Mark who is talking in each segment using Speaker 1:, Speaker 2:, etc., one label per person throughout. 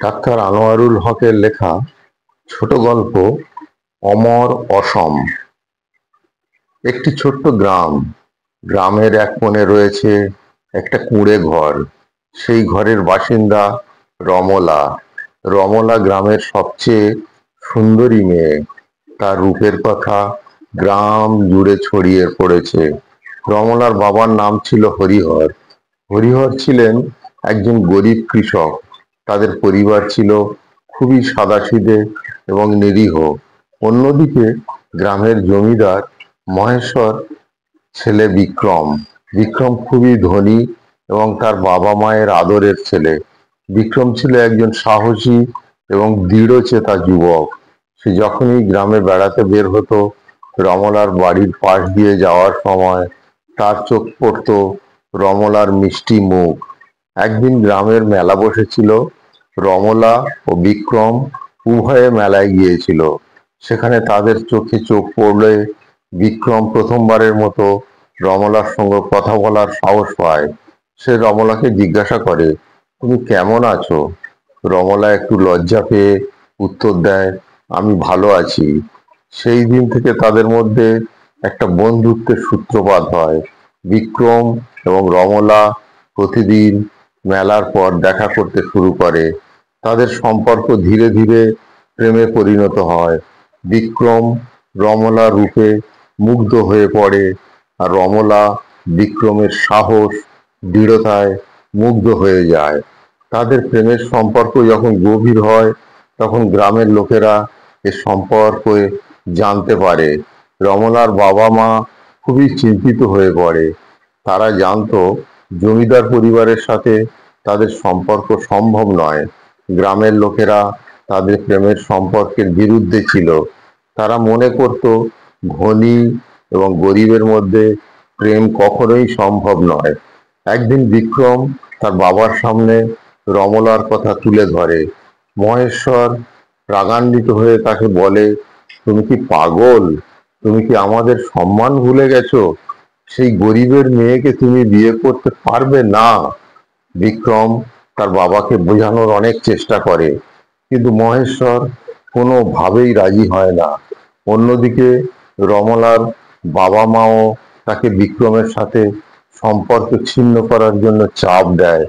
Speaker 1: Doctor Anwarul হকের লেখা ছোট গল্প অমর অসম। একটি ছোট্ট গ্রাম। গ্রামের এক কোণে রয়েছে একটা কুঁড়ে ঘর। সেই ঘরের বাসিন্দা রমলা। রমলা গ্রামের সবচেয়ে সুন্দরী মেয়ে। তার রূপের কথা গ্রাম জুড়ে ছড়িয়ে পড়েছে। রমলার বাবার নাম ছিল হরিহর। হরিহর ছিলেন একজন গরিব কৃষক। তাদের পরিবার ছিল খুবই সাদাসিধে এবং নিরীহ। অন্যদিকে গ্রামের জমিদার মহেশ্বর ছেলে বিক্রম। বিক্রম খুবই ধনী এবং তার বাবা মায়ের আদরের ছেলে। বিক্রম ছিল একজন সাহসী এবং দৃঢ়চেতা যুবক। সে যখনই গ্রামে বেড়াতে বের হতো, রমলার বাড়ির পাশ দিয়ে যাওয়ার সময় তার চোখ পড়ত রমলার মিষ্টি মুখ। একদিন গ্রামের মেলা বসেছিল। রমলা ও বিক্রম উভয়ে মেলায় গিয়েছিল। সেখানে তাদের চোখে চোখ পড়লে বিক্রম প্রথমবারের মতো রমলার সঙ্গে কথা বলার সাহস পায়। সে রমলাকে জিজ্ঞাসা করে, তুমি কেমন আছো? রমলা একটু লজ্জা পেয়ে উত্তর দেয়, আমি ভালো আছি। সেই দিন থেকে তাদের মধ্যে একটা বন্ধুত্বের সূত্রপাত হয়। বিক্রম এবং রমলা প্রতিদিন মেলার পর দেখা করতে শুরু করে। তাদের সম্পর্ক ধীরে ধীরে প্রেমে পরিণত হয়। বিক্রম রমলার রূপে মুগ্ধ হয়ে পড়ে, আর রমলা বিক্রমের সাহস, দৃঢ়তায় মুগ্ধ হয়ে যায়। তাদের প্রেমের সম্পর্ক যখন গভীর হয়, তখন গ্রামের লোকেরা এ সম্পর্কে জানতে পারে। রমলার বাবা মা খুবই চিন্তিত হয়ে পড়ে। তারা জানতো জমিদার পরিবারের সাথে তাদের সম্পর্ক সম্ভব নয়। গ্রামের লোকেরা তাদের প্রেমের সম্পর্কের বিরুদ্ধে ছিল। তারা মনে করত ধনী এবং গরিবের মধ্যে প্রেম কখনোই সম্ভব নয়। একদিন বিক্রম তার বাবার সামনে রমলার কথা তুলে ধরে। মহেশ্বর রাগান্বিত হয়ে তাকে বলে, তুমি কি পাগল? তুমি কি আমাদের সম্মান ভুলে গেছো? সেই গরিবের মেয়েকে তুমি বিয়ে করতে পারবে না। বিক্রম তার বাবাকে বোঝানোর অনেক চেষ্টা করে, কিন্তু মহেশ্বর কোনোভাবেই রাজি হয় না। অন্যদিকে রমলার বাবা মাও তাকে বিক্রমের সাথে সম্পর্ক ছিন্ন করার জন্য চাপ দেয়।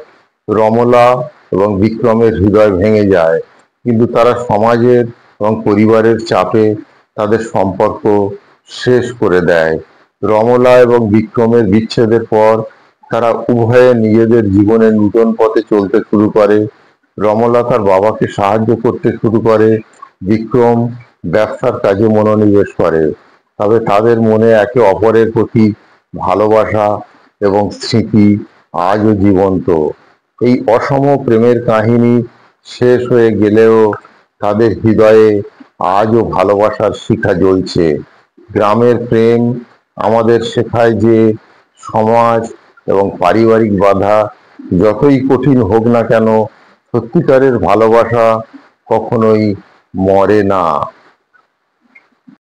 Speaker 1: রমলা এবং বিক্রমের হৃদয় ভেঙে যায়, কিন্তু তারা সমাজের এবং পরিবারের চাপে তাদের সম্পর্ক শেষ করে দেয়। রমলা এবং বিক্রমের বিচ্ছেদের পর তারা উভয়ে নিজেদের জীবনের নূতন পথে চলতে শুরু করে। রমলা তার বাবাকে সাহায্য করতে শুরু করে, বিক্রম ব্যবসার কাজে মনোনিবেশ করে। তবে তাদের মনে একে অপরের প্রতি ভালোবাসা এবং স্মৃতি আজও জীবন্ত। এই অসম প্রেমের কাহিনী শেষ হয়ে গেলেও তাদের হৃদয়ে আজও ভালোবাসার শিখা জ্বলছে। গ্রামের প্রেম আমাদের শেখায় যে সমাজ এবং পারিবারিক বাধা যতই কঠিন হোক না কেন, সত্যিকারের ভালোবাসা কখনোই মরে না।